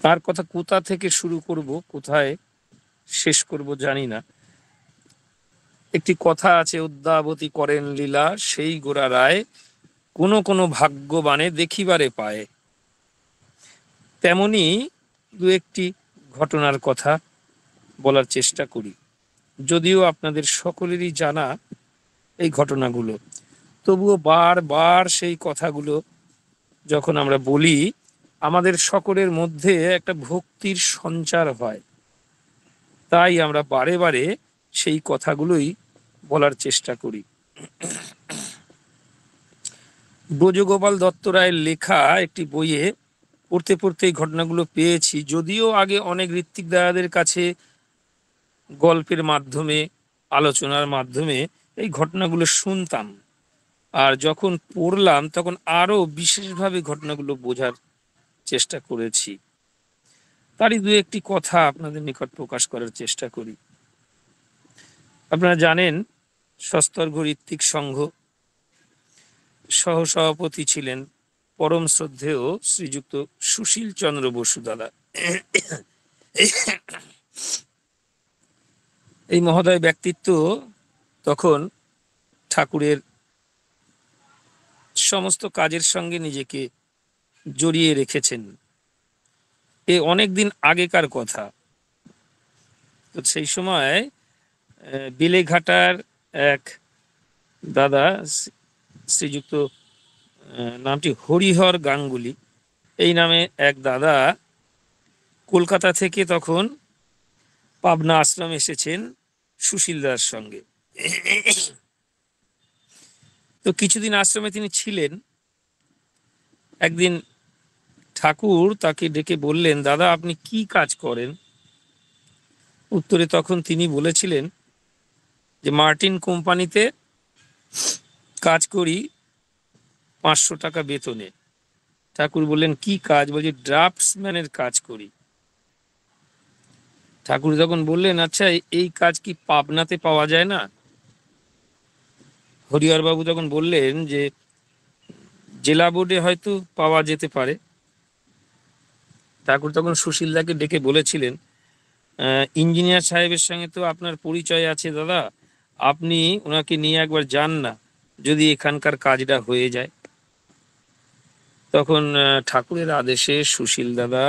তার কথা কোথা থেকে শুরু করব, কোথায় শেষ করব জানি না। একটি কথা আছে, অদ্যাবধি করেন লীলা সেই গোরা রায়, কোনো কোনো ভাগ্যবানে দেখিবারে পায়। তেমনি দু একটি ঘটনার কথা বলার চেষ্টা করি, যদিও আপনাদের সকলেরই জানা এই ঘটনাগুলো, তবুও বারবার সেই কথাগুলো যখন আমরা বলি, আমাদের সকলের মধ্যে একটা ভক্তির সঞ্চার হয়। তাই আমরা বারে বারে সেই কথাগুলোই বলার চেষ্টা করি। ব্রজগোপাল দত্ত রায়ের লেখা একটি বইয়ে পড়তে পড়তে এই ঘটনাগুলো পেয়েছি। যদিও আগে অনেক ঋত্বিক দাদাদের কাছে গল্পের মাধ্যমে, আলোচনার মাধ্যমে এই ঘটনাগুলো শুনতাম, আর যখন পড়লাম তখন আরো বিশেষভাবে ঘটনাগুলো বোঝার চেষ্টা করেছি। তারই দু একটি কথা আপনাদের নিকট প্রকাশ করার চেষ্টা করি। আপনারা জানেন, সস্তর্ঘ ঋত্বিক সংঘ সহসভাপতি ছিলেন পরম শ্রদ্ধেয় শ্রীযুক্ত সুশীল চন্দ্র বসু দাদা। এই মহোদয় ব্যক্তিত্ব তখন ঠাকুরের সমস্ত কাজের সঙ্গে নিজেকে জড়িয়ে রেখেছেন। এ অনেকদিন আগেকার কথা। তো সেই সময় বেলেঘাটার এক দাদা, শ্রীযুক্ত নামটি হরিহর গাঙ্গুলি, এই নামে এক দাদা কলকাতা থেকে তখন পাবনা আশ্রম এসেছেন সুশীলদার সঙ্গে। তো কিছুদিন আশ্রমে তিনি ছিলেন। একদিন ঠাকুর তাকে ডেকে বললেন, দাদা আপনি কি কাজ করেন? উত্তরে তখন তিনি বলেছিলেন যে মার্টিন কোম্পানিতে কাজ করি 500 টাকা বেতনে। ঠাকুর বললেন কি কাজ? বলছে ড্রাফটসম্যানের কাজ করি। ঠাকুর তখন বললেন, আচ্ছা এই কাজ কি পাবনাতে পাওয়া যায় না? হরিহর বাবু তখন বললেন যে জেলা বোর্ডে হয়তো পাওয়া যেতে পারে। ঠাকুর তখন সুশীলদাকে ডেকে বলেছিলেন, ইঞ্জিনিয়ার সাহেবের সঙ্গে তো আপনার পরিচয় আছে দাদা, আপনি ওনাকে নিয়ে একবার যান না, যদি এখানকার কাজটা হয়ে যায়। তখন ঠাকুরের আদেশে সুশীল দাদা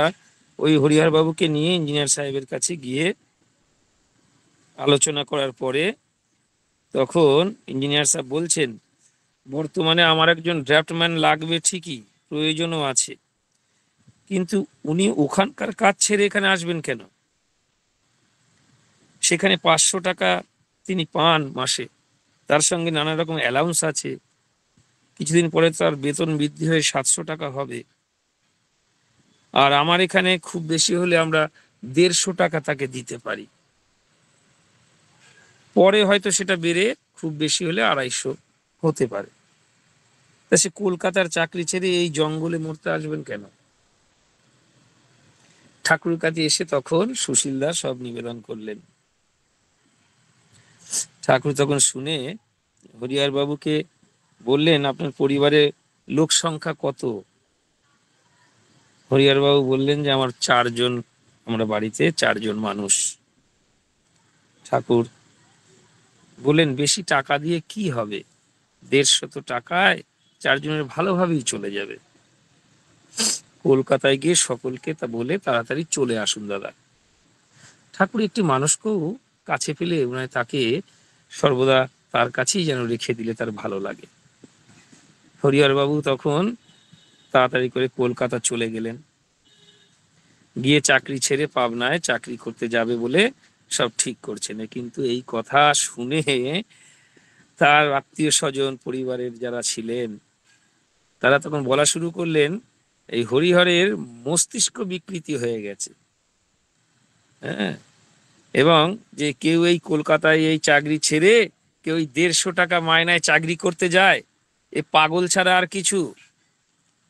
ওই হরিহর বাবুকে নিয়ে ইঞ্জিনিয়ার সাহেবের কাছে গিয়ে আলোচনা করার পরে তখন ইঞ্জিনিয়ার সাহেব বলছেন, বর্তমানে আমার একজন ড্রাফটম্যান লাগবে ঠিকই, প্রয়োজনও আছে, কিন্তু উনি ওখানকার কাজ ছেড়ে এখানে আসবেন কেন? সেখানে 500 টাকা তিনি পান মাসে, তার সঙ্গে নানা রকম অ্যালাউন্স আছে। কিছুদিন পরে তার বেতন বৃদ্ধি হয়ে 700 টাকা হবে। আর আমার এখানে খুব বেশি হলে আমরা 150 টাকা তাকে দিতে পারি, পরে হয়তো সেটা বেড়ে খুব বেশি হলে 250 হতে পারে। তা সে কলকাতার চাকরি ছেড়ে এই জঙ্গলে মরতে আসবেন কেন? ঠাকুরের কাছে এসে তখন সুশীলদা সব নিবেদন করলেন। ঠাকুর তখন শুনে হরিহর বাবুকে বললেন, আপনার পরিবারে লোক সংখ্যা কত? হরিহর বাবু বললেন যে আমার 4 জন, আমরা বাড়িতে 4 জন মানুষ। ঠাকুর বললেন, বেশি টাকা দিয়ে কি হবে? 150 টাকায় 4 জনের ভালোভাবেই চলে যাবে। কলকাতায় গিয়ে সকলকে তা বলে তাড়াতাড়ি চলে আসুন দাদা। ঠাকুর একটি মানুষকেও কাছে পেলে তাকে সর্বদা তার কাছেই যেন রেখে দিলে তার ভালো লাগে। হরিহর বাবু তখন তাড়াতাড়ি করে কলকাতা চলে গেলেন, গিয়ে চাকরি ছেড়ে পাবনায় চাকরি করতে যাবে বলে সব ঠিক করছেন। কিন্তু এই কথা শুনে তার আত্মীয় স্বজন পরিবারের যারা ছিলেন তারা তখন বলা শুরু করলেন, এই হরিহরের মস্তিষ্ক বিকৃতি হয়ে গেছে। হ্যাঁ, এবং যে কেউ এই কলকাতায় এই চাকরি ছেড়ে কেউ 150 টাকা মায়নায় চাকরি করতে যায়, এ পাগল ছাড়া আর কিছু।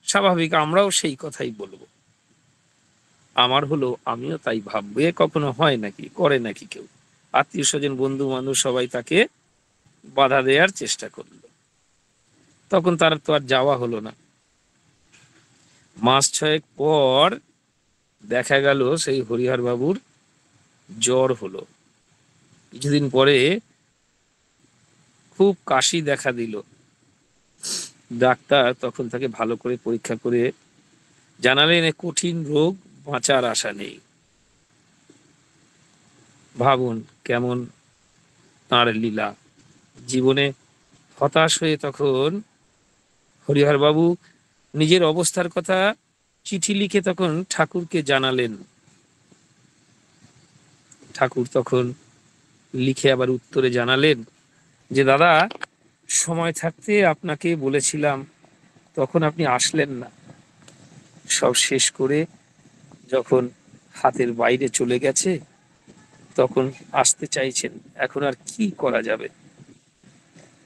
স্বাভাবিক, আমরাও সেই কথাই বলবো। আমার হলো আমিও তাই ভাববো। এ কখনো হয় নাকি, করে নাকি কেউ? আত্মীয় স্বজন বন্ধু বান্ধব সবাই তাকে বাধা দেওয়ার চেষ্টা করলো। তখন তার তো আর যাওয়া হলো না। মাস 6 পর দেখা গেল সেই হরিহর বাবুর জ্বর হলো। কিছুদিন পরে খুব কাশি দেখা দিল। ডাক্তার তখন তাকে ভালো করে পরীক্ষা করে জানালেন এ কঠিন রোগ, বাঁচার আশা নেই। ভাবুন কেমন তাঁর লীলা। জীবনে হতাশ হয়ে তখন হরিহর বাবু নিজের অবস্থার কথা চিঠি লিখে তখন ঠাকুরকে জানালেন। ঠাকুর তখন লিখে আবার উত্তরে জানালেন যে দাদা, সময় থাকতে আপনাকে বলেছিলাম, তখন আপনি আসলেন না। সব শেষ করে যখন হাতের বাইরে চলে গেছে তখন আসতে চাইছেন, এখন আর কি করা যাবে।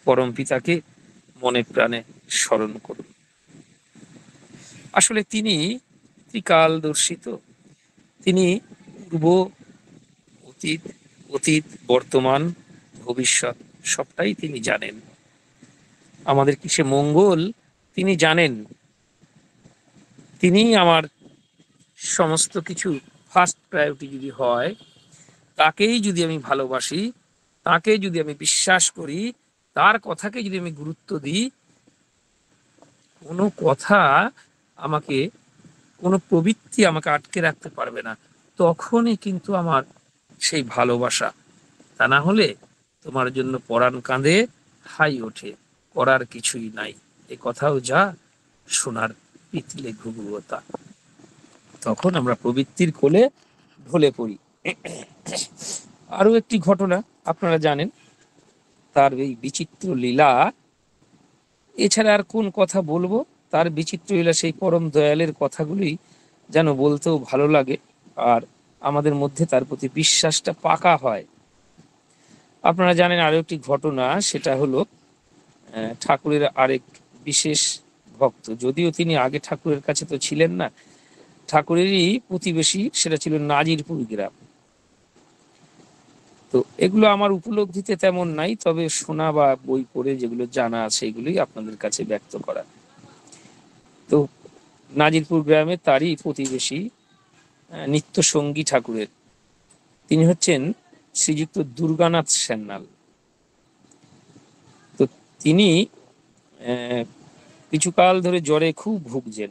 পরম পিতাকে মনে প্রাণে স্মরণ করুন। আসলে তিনি ত্রিকালদর্শিত। তিনি পূর্ব, অতীত, অতীত, বর্তমান, ভবিষ্যৎ সবটাই তিনি জানেন। আমাদের কিসে মঙ্গল তিনি জানেন। তিনি আমার সমস্ত কিছু ফার্স্ট প্রায়োরিটি যদি হয়, তাকেই যদি আমি ভালোবাসি, তাকে যদি আমি বিশ্বাস করি, তার কথাকে যদি আমি গুরুত্ব দিই, কোনো কথা আমাকে, কোনো প্রবৃত্তি আমাকে আটকে রাখতে পারবে না। তখনই কিন্তু আমার সেই ভালোবাসা। তা না হলে তোমার জন্য পরাণ কাঁদে, হাই ওঠে, করার কিছুই নাই, এ কথাও যা, শোনার পিতলে ঘুঘুতা। তখন আমরা প্রবৃত্তির কোলে ঢলে পড়ি। আরো একটি ঘটনা আপনারা জানেন, তার এই বিচিত্র লীলা। এছাড়া আর কোন কথা বলবো, তার বিচিত্র লীলা, সেই পরম দয়ালের কথাগুলি যেন বলতেও ভালো লাগে, আর আমাদের মধ্যে তার প্রতি বিশ্বাসটা পাকা হয়। আপনারা জানেন আরো একটি ঘটনা, সেটা হলো ঠাকুরের আরেক বিশেষ ভক্ত, যদিও তিনি আগে ঠাকুরের কাছে তো ছিলেন না, ঠাকুরেরই প্রতিবেশী, সেটা ছিল নাজিরপুর গ্রাম। তো এগুলো আমার উপলব্ধিতে তেমন নাই, তবে শোনা বা বই পড়ে যেগুলো জানা আছে এগুলোই আপনাদের কাছে ব্যক্ত করা। তো নাজিরপুর গ্রামে তারই প্রতিবেশী নিত্য সঙ্গী ঠাকুরের, তিনি হচ্ছেন শ্রীযুক্ত দুর্গানাথ সান্যাল। তো তিনি কিছুকাল ধরে জ্বরে খুব ভুগছেন,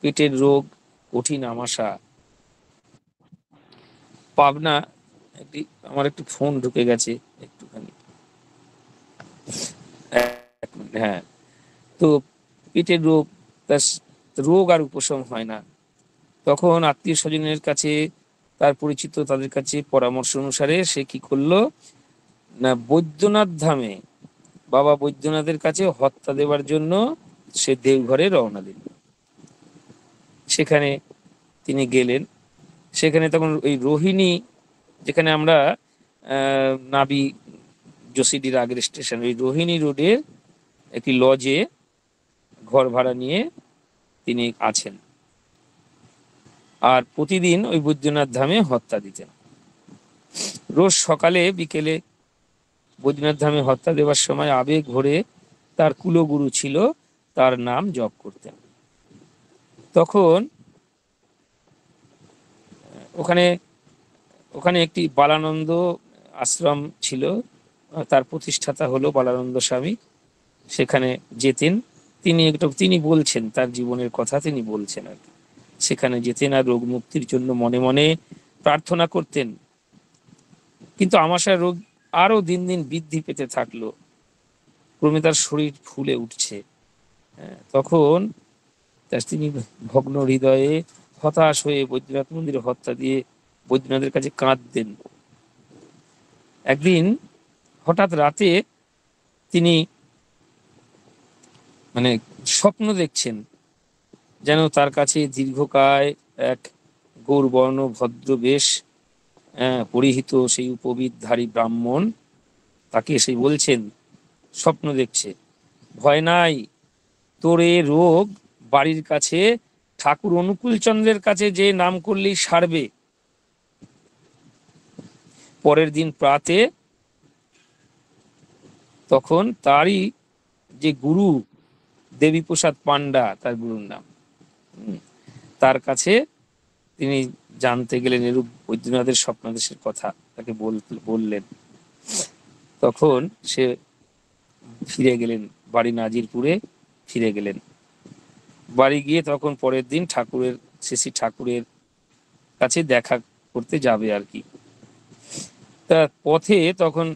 পেটের রোগ, কঠিন আমাশা। পাবনা একটি, আমার একটু ফোন ঢুকে গেছে একটুখানি, হ্যাঁ। তো পেটের রোগ, তার রোগ আর উপশম হয় না। তখন আত্মীয় স্বজনের কাছে, তার পরিচিত তাদের কাছে পরামর্শ অনুসারে সে কি করলো না, বৈদ্যনাথ ধামে, বাবা বৈদ্যনাথের কাছে হত্যা দেওয়ার জন্য সে দেওঘরে রওনা দিল। সেখানে তিনি গেলেন। সেখানে তখন ওই রোহিণী, যেখানে আমরা নাবি জসিডির আগের স্টেশন, ওই রোহিণী রোডের একটি লজে ঘর ভাড়া নিয়ে তিনি আছেন, আর প্রতিদিন ওই বৈদ্যনাথ ধামে হত্যা দিতেন। রোজ সকালে বিকেলে বৈদ্যনাথ ধামে হত্যা দেওয়ার সময় আবেগ ভরে তার কুলগুরু ছিল, তার নাম জপ করতেন। তখন ওখানে ওখানে একটি বালানন্দ আশ্রম ছিল, তার প্রতিষ্ঠাতা হলো বালানন্দ স্বামী। সেখানে যেতেন তিনি, তিনি বলছেন তার জীবনের কথা, তিনি বলছেন আর কি। সেখানে যেতেন আর রোগ মুক্তির জন্য মনে মনে প্রার্থনা করতেন। কিন্তু আমাশার রোগ আরো দিন দিন বৃদ্ধি পেতে থাকলো, ক্রমে তার শরীর ফুলে উঠছে। তখন তিনি ভগ্ন হৃদয়ে হতাশ হয়ে বৈদ্যনাথ মন্দিরে হত্যা দিয়ে বৈদ্যনাথের কাছে কাঁদতেন। একদিন হঠাৎ রাতে তিনি মানে স্বপ্ন দেখছেন, যেন তার কাছে দীর্ঘকায় এক গৌরবর্ণ ভদ্র বেশ পরিহিত সেই উপবিদধারী ব্রাহ্মণ তাকে এসে বলছেন, স্বপ্ন দেখছে, ভয় নাই, তোর এ রোগ বাড়ির কাছে ঠাকুর অনুকূল চন্দ্রের কাছে যে নাম করলেই সারবে। পরের দিন প্রাতে তখন তারই যে গুরু, দেবীপ্রসাদ পান্ডা তার গুরুর নাম, তার কাছে তিনি জানতে গেলেন এরূপ বৈদ্যনাথের স্বপ্নাদেশের কথা, তাকে বললেন। তখন সে ফিরে গেলেন, বাড়ি নাজিরপুরে ফিরে গেলেন। বাড়ি গিয়ে তখন পরের দিন শ্রী ঠাকুরের কাছে দেখা করতে যাবে আর কি। তা পথে তখন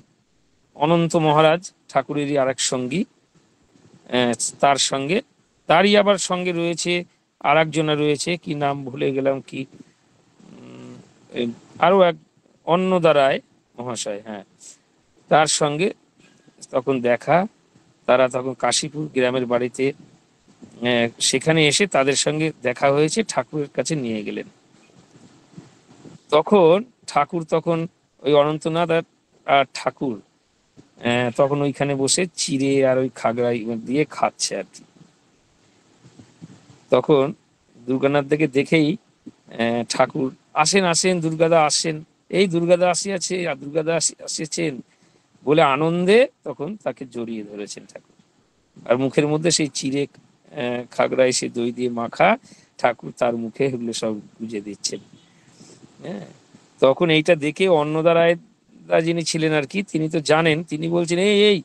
অনন্ত মহারাজ, ঠাকুরেরই আর এক সঙ্গী, তার সঙ্গে, তারই আবার সঙ্গে রয়েছে আর একজনা রয়েছে, কি নাম ভুলে গেলাম, কি আরো এক অন্নদারায় মহাশয়, হ্যাঁ, তার সঙ্গে তখন দেখা। তারা তখন কাশীপুর গ্রামের বাড়িতে, সেখানে এসে তাদের সঙ্গে দেখা হয়েছে, ঠাকুরের কাছে নিয়ে গেলেন। তখন ঠাকুর, তখন ওই অনন্তনাথ আর ঠাকুর তখন ওইখানে বসে চিড়ে আর ওই খাগড়াই দিয়ে খাচ্ছে আর কি। তখন দুর্গানাথ দেখেই ঠাকুর, আসেন আসেন দুর্গাদা আসেন, এই দুর্গাদা আসিয়াছে, আর দুর্গাদা আসিয়াছেন বলে আনন্দে তখন তাকে জড়িয়ে ধরেছেন ঠাকুর। আর মুখের মধ্যে সেই চিড়ে খাগড়াই, সে দই দিয়ে মাখা, ঠাকুর তার মুখে এগুলো সব গুজে দিচ্ছেন। হ্যাঁ, তখন এইটা দেখে অন্নদারায় যিনি ছিলেন আর কি, তিনি তো জানেন, তিনি বলছেন, এই এই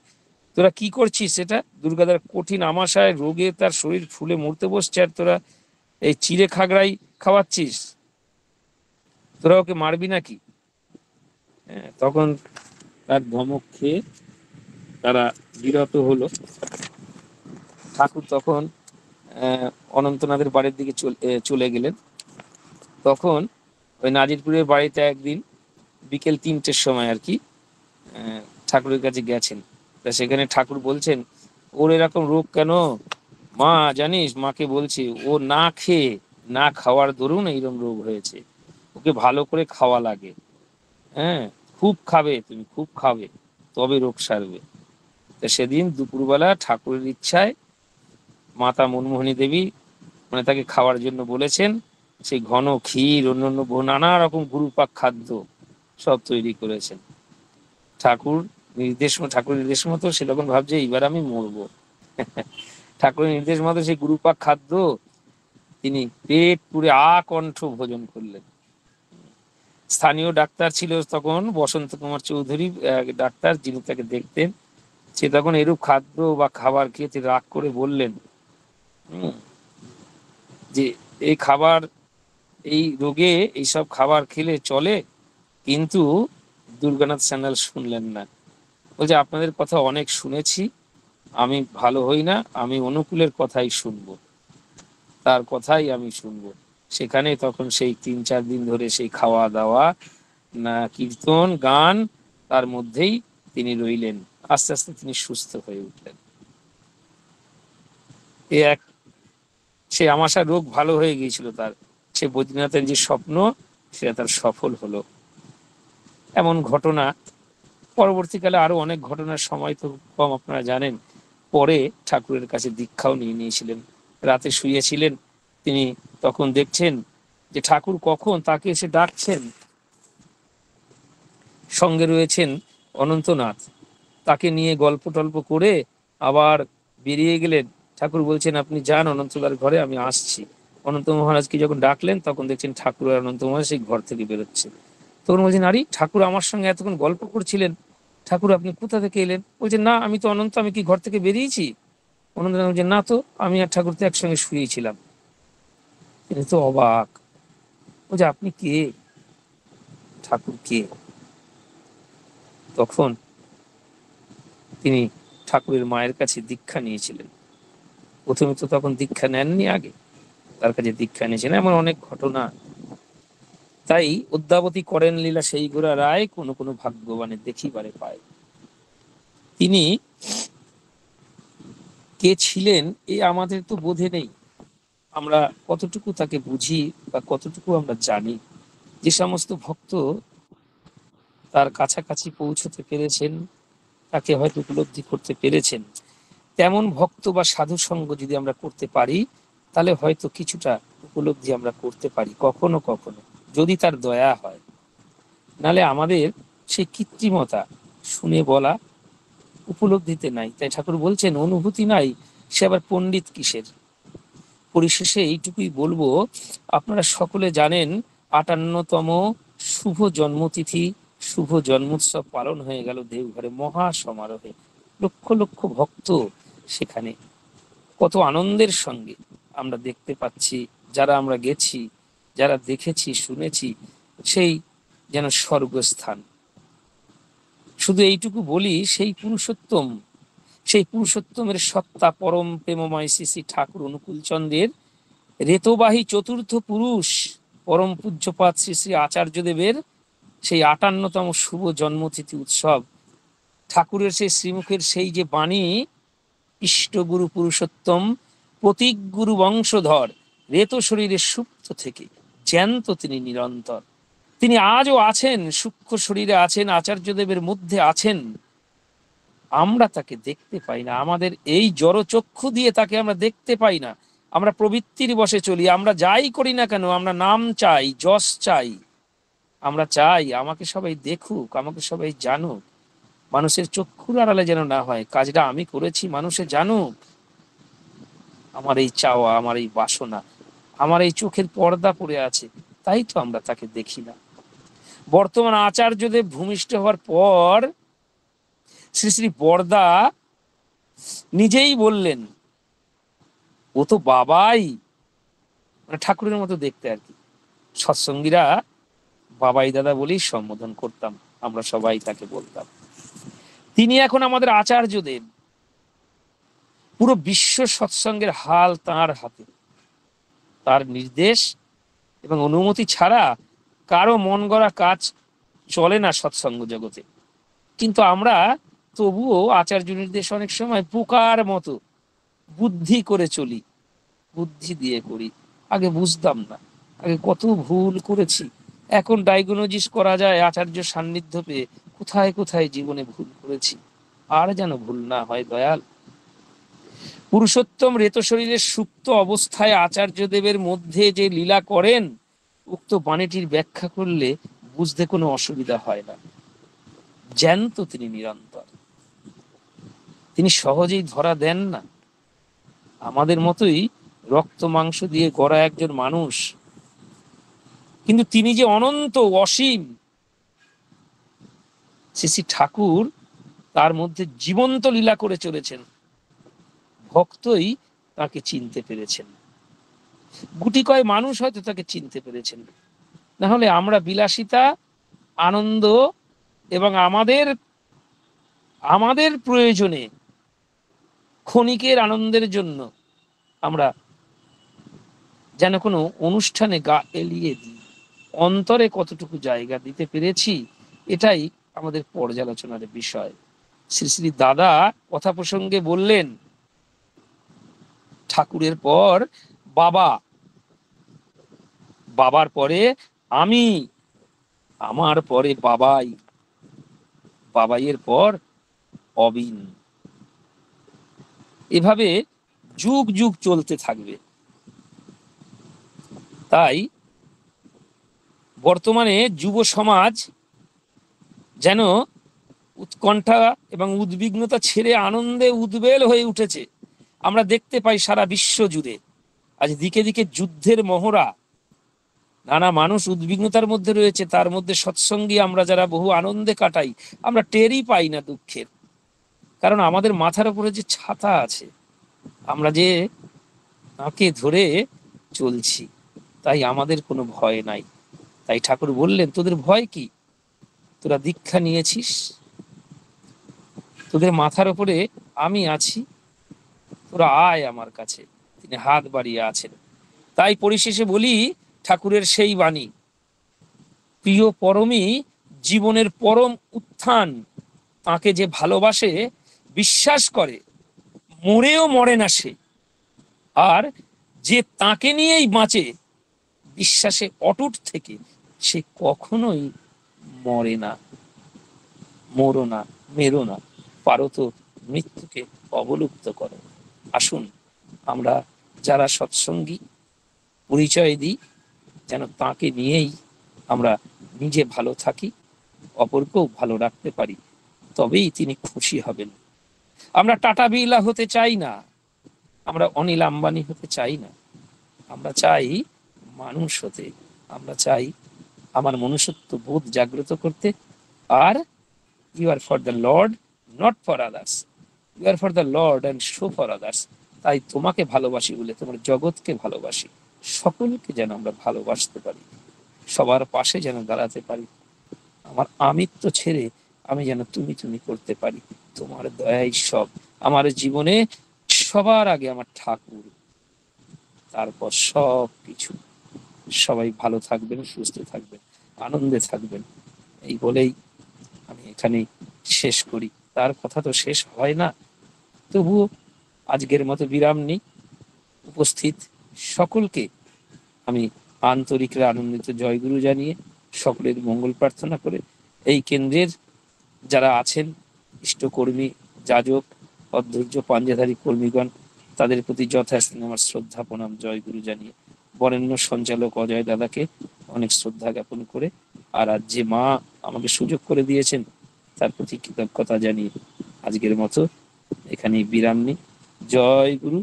তোরা কি করছিস? সেটা দুর্গাদার কঠিন আমাশায় রোগে তার শরীর ফুলে মরতে বসছে, আর তোরা এই চিড়ে খাগড়াই খাওয়াচ্ছিস, তোরা ওকে মারবি নাকি? তখন তার ধমক খেয়ে তারা বিরত হলো। ঠাকুর তখন অনন্তনাথের বাড়ির দিকে চলে গেলেন। তখন ওই নাজিরপুরের বাড়িতে একদিন বিকেল 3টের সময় আর কি ঠাকুরের কাছে গেছেন। তা সেখানে ঠাকুর বলছেন, ওর এরকম রোগ কেন মা জানিস? মাকে বলছে ও না খেয়ে, না খাওয়ার দরুন এইরকম রোগ হয়েছে, ওকে ভালো করে খাওয়া লাগে। হ্যাঁ, খুব খাবে, তুমি খুব খাবে, তবে রোগ সারবে। তা সেদিন দুপুরবেলা ঠাকুরের ইচ্ছায় মাতা মনমোহিনী দেবী মানে তাকে খাওয়ার জন্য বলেছেন। সেই ঘন ক্ষীর, অন্যান্য নানা রকম গুরুপাক খাদ্য সব তৈরি করেছেন। ঠাকুরের নির্দেশ মতো সেরকম ভাবছে এইবার আমি মরবো। ঠাকুরের নির্দেশ মতো সেই গুরুপাক খাদ্য তিনি পেট পুরে আকণ্ঠ ভোজন করলেন। স্থানীয় ডাক্তার ছিল তখন বসন্ত কুমার চৌধুরী ডাক্তার, যিনি তাকে দেখতেন। সে তখন এরূপ খাদ্য বা খাবার খেয়ে রাগ করে বললেন যে এই খাবার, এই রোগে এইসব খাবার খেলে চলে? কিন্তু দুর্গানাথ সান্যাল শুনলেন না। বলছে, আপনাদের কথা অনেক শুনেছি, আমি ভালো হই না, আমি অনুকূলের কথাই শুনবো, তার কথাই আমি শুনবো। সেখানে তখন সেই 3-4 দিন ধরে সেই খাওয়া দাওয়া না কীর্তন গান, তার মধ্যেই তিনি রইলেন। আস্তে আস্তে তিনি সুস্থ হয়ে উঠলেন। সে আমাশার রোগ ভালো হয়ে গিয়েছিল তার, সে বদ্রীনাথের যে স্বপ্ন সেটা তার সফল হলো। এমন ঘটনা পরবর্তীকালে আরো অনেক ঘটনার, সময় তো কম, আপনারা জানেন। পরে ঠাকুরের কাছে দীক্ষাও নিয়ে নিয়েছিলেন। রাতে শুয়েছিলেন, তিনি তখন দেখছেন যে ঠাকুর কখন তাকে এসে ডাকছেন। সঙ্গে রয়েছেন অনন্তনাথ, তাকে নিয়ে গল্প টল্প করে আবার বেরিয়ে গেলেন। ঠাকুর বলছেন, আপনি যান অনন্তদার ঘরে, আমি আসছি। অনন্ত মহারাজকে যখন ডাকলেন তখন দেখছেন ঠাকুর আর অনন্ত মহারাজ সেই ঘর থেকে বেরোচ্ছে। তখন বলছেন, আরে ঠাকুর আমার সঙ্গে এতক্ষণ গল্প করছিলেন, ঠাকুর আপনি কোথা থেকে এলেন? বলছেন, না আমি তো অনন্ত, আমি কি ঘর থেকে বেরিয়েছি? অনন্ত বলছেন, না তো, আমি আর ঠাকুর তো একসঙ্গে শুয়েছিলাম। তিনি তো অবাক, বলছে, আপনি কে? ঠাকুর কে? তখন তিনি ঠাকুরের মায়ের কাছে দীক্ষা নিয়েছিলেন। প্রথমে তো তখন দীক্ষা নেননি, আগে তার কাছে দীক্ষা নিয়েছেন। এমন অনেক ঘটনা। তাই অদ্যাবধি করেন লীলা সেই গোড়া রায়, কোনো কোনো ভাগ্যবানের দেখিবারে পায়। তিনি কে ছিলেন এ আমাদের তো বোধে নেই, আমরা কতটুকু তাকে বুঝি বা কতটুকু আমরা জানি। যে সমস্ত ভক্ত তার কাছাকাছি পৌঁছতে পেরেছেন, তাকে হয়তো উপলব্ধি করতে পেরেছেন, তেমন ভক্ত বা সাধু সঙ্গ যদি আমরা করতে পারি, তাহলে হয়তো কিছুটা উপলব্ধি আমরা করতে পারি কখনো কখনো, যদি তার দয়া হয়। নালে আমাদের সেই কৃত্রিমতা শুনে বলা, উপলব্ধিতে নাই। তাই ঠাকুর বলছেন, অনুভূতি নাই, সে আবার পণ্ডিত কিসের? পরিশেষে এইটুকুই বলবো, আপনারা সকলে জানেন ৫৮তম শুভ জন্মতিথি, শুভ জন্মোৎসব পালন হয়ে গেল দেওঘরে মহা সমারোহে। লক্ষ লক্ষ ভক্ত সেখানে কত আনন্দের সঙ্গে আমরা দেখতে পাচ্ছি। যারা আমরা গেছি, যারা দেখেছি শুনেছি, সেই যেন স্বর্গস্থান। শুধু এইটুকু বলি, সেই পুরুষোত্তমের সত্তা পরম প্রেমময় শ্রী শ্রী ঠাকুর অনুকূল চন্দ্রের রেতবাহী চতুর্থ পুরুষ পরম পূজ্যপাদ শ্রী শ্রী আচার্যদেবের সেই ৫৮তম শুভ জন্মতিথি উৎসব, ঠাকুরের সেই শ্রীমুখের সেই যে বাণী, ইষ্টগুরু পুরুষোত্তম প্রতীক গুরু বংশধর, রেত শরীরের সুপ্ত থেকে জ্যান্ত তিনি নিরন্তর। তিনি আজও আছেন, সূক্ষ্ম শরীরে আছেন, আচার্যদেবের মধ্যে আছেন। আমরা তাকে দেখতে পাই না, আমাদের এই জড়চক্ষু দিয়ে তাকে আমরা দেখতে পাই না। আমরা প্রবৃত্তির বশে চলি, আমরা যাই করি না কেন, আমরা নাম চাই, যশ চাই, আমরা চাই আমাকে সবাই দেখুক, আমাকে সবাই জানুক, মানুষের চক্ষুর আড়ালে যেন না হয়, কাজটা আমি করেছি মানুষে জানুক। আমার এই চাওয়া, আমার এই বাসনা, আমার এই চোখের পর্দা পড়ে আছে, তাই তো আমরা তাকে দেখি না। বর্তমান আচার্যদেব ভূমিষ্ঠ হওয়ার পর শ্রী শ্রী বরদা নিজেই বললেন, ও তো বাবাই, মানে ঠাকুরের মতো দেখতে আর কি। সৎসঙ্গীরা বাবাই দাদা বলেই সম্বোধন করতাম, আমরা সবাই তাকে বলতাম। তিনি এখন আমাদের আচার্যদেব। পুরো বিশ্ব সৎসঙ্গের হাল তাঁর হাতে। তার নির্দেশ এবং অনুমতি ছাড়া কারো মন গড়া কাজ চলে না সৎসঙ্গ জগতে। কিন্তু আমরা তবুও আচার্য নির্দেশ অনেক সময় পোকার মতো বুদ্ধি করে চলি, বুদ্ধি দিয়ে করি। আগে বুঝতাম না, আগে কত ভুল করেছি। এখন ডায়াগনোজিস করা যায় আচার্য সান্নিধ্য পেয়ে, কোথায় কোথায় জীবনে ভুল করেছি, আর যেন ভুল না হয় দয়াল। পুরুষোত্তম রেত শরীরের সুপ্ত অবস্থায় আচার্যদেবের মধ্যে যে লীলা করেন, উক্ত বাণীটির ব্যাখ্যা করলে বুঝতে কোনো অসুবিধা হয় না। জ্যান্ত তিনি নিরন্তর, তিনি সহজেই ধরা দেন না। আমাদের মতোই রক্ত মাংস দিয়ে গড়া একজন মানুষ, কিন্তু তিনি যে অনন্ত অসীম, শ্রী শ্রী ঠাকুর তার মধ্যে জীবন্ত লীলা করে চলেছেন। ভক্তই তাকে চিনতে পেরেছেন, গুটি কয় মানুষ হয়তো তাকে চিনতে পেরেছেন। না হলে আমরা বিলাসিতা, আনন্দ এবং আমাদের আমাদের প্রয়োজনে ক্ষণিকের আনন্দের জন্য আমরা যেন কোনো অনুষ্ঠানে গা এলিয়ে দিই। অন্তরে কতটুকু জায়গা দিতে পেরেছি, এটাই আমাদের পর্যালোচনার বিষয়। শ্রী শ্রী দাদা কথা প্রসঙ্গে বললেন, ঠাকুরের পর বাবা, বাবার পরে আমি, আমার পরে বাবাই, বাবাইয়ের পর অবিন। এভাবে যুগ যুগ চলতে থাকবে। তাই বর্তমানে যুব সমাজ যেন উৎকণ্ঠা এবং উদ্বিগ্নতা ছেড়ে আনন্দে উদ্বেল হয়ে উঠেছে। আমরা দেখতে পাই সারা বিশ্ব জুড়ে আজ দিকে দিকে যুদ্ধের মহড়া। নানা মানুষ উদ্বিগ্নতার মধ্যে রয়েছে, তার মধ্যে সৎসঙ্গী আমরা যারা বহু আনন্দে কাটাই, আমরা টেরই পাই না দুঃখের। কারণ আমাদের মাথার উপরে যে ছাতা আছে, আমরা যে তাকে ধরে চলছি, তাই আমাদের কোনো ভয় নাই। তাই ঠাকুর বললেন, তোদের ভয় কি? তোরা দীক্ষা নিয়েছিস, তোদের মাথার উপরে আমি আছি, তোরা আয় আমার কাছে। তিনি হাত বাড়িয়ে আছেন। তাই পরিশেষে বলি ঠাকুরের সেই বাণী, প্রিয় পরমই জীবনের পরম উত্থান। তাকে যে ভালোবাসে, বিশ্বাস করে, মরেও মরে না সে। আর যে তাকে নিয়েই বাঁচে, বিশ্বাসে অটুট থেকে, সে কখনোই মরে না। মরো না, মেরো না, পারো তো মৃত্যুকে অবলুপ্ত করো। আসুন আমরা যারা সৎসঙ্গী পরিচয় দিই, যেন তাকে নিয়েই আমরা নিজে ভালো থাকি, অপরকেও ভালো রাখতে পারি, তবেই তিনি খুশি হবেন। আমরা টাটা বিড়লা হতে চাই না, আমরা অনিল আম্বানি হতে চাই না, আমরা চাই মানুষ হতে, আমরা চাই আমার মনুষ্যত্ব বোধ জাগ্রত করতে। আর you are for the lord, not for others, you are for the lord and show for others. তাই তোমাকে ভালোবাসি বলে তোমার জগৎকে ভালোবাসি, সকলকে যেন আমরা ভালোবাসতে পারি, সবার পাশে যেন দাঁড়াতে পারি, আমার আমিত্ব ছেড়ে আমি যেন তুমি তুমি করতে পারি। তোমার দয়াই সব আমার জীবনে, সবার আগে আমার ঠাকুর, তারপর সব কিছু। সবাই ভালো থাকবেন, সুস্থ থাকবেন, আনন্দে থাকবেন, এই বলেই আমি এখানেই শেষ করি। তার কথা তো শেষ হয় না, তবুও আজকের মতো বিরাম নিই। উপস্থিত সকলকে আমি আন্তরিক আনন্দিত জয়গুরু জানিয়ে, সকলের মঙ্গল প্রার্থনা করে, এই কেন্দ্রের যারা আছেন ইষ্টকর্মী, যাজক, অধৈর্য পাঞ্জাধারী কর্মীগণ, তাদের প্রতি যথাস্থানে আমার শ্রদ্ধা প্রণাম জয়গুরু জানিয়ে, বরেণ্য সঞ্চালক অজয় দাদাকে অনেক শ্রদ্ধা জ্ঞাপন করে, আর আজ যে মা আমাকে সুযোগ করে দিয়েছেন তার প্রতি কৃতজ্ঞতা জানিয়ে আজকের মতো এখানেই বিরাম নিই। জয় গুরু।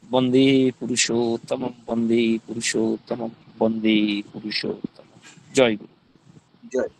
বন্দে পুরুষোত্তম, বন্দে পুরুষোত্তম, বন্দে পুরুষোত্তম। জয় গুরু। জয়।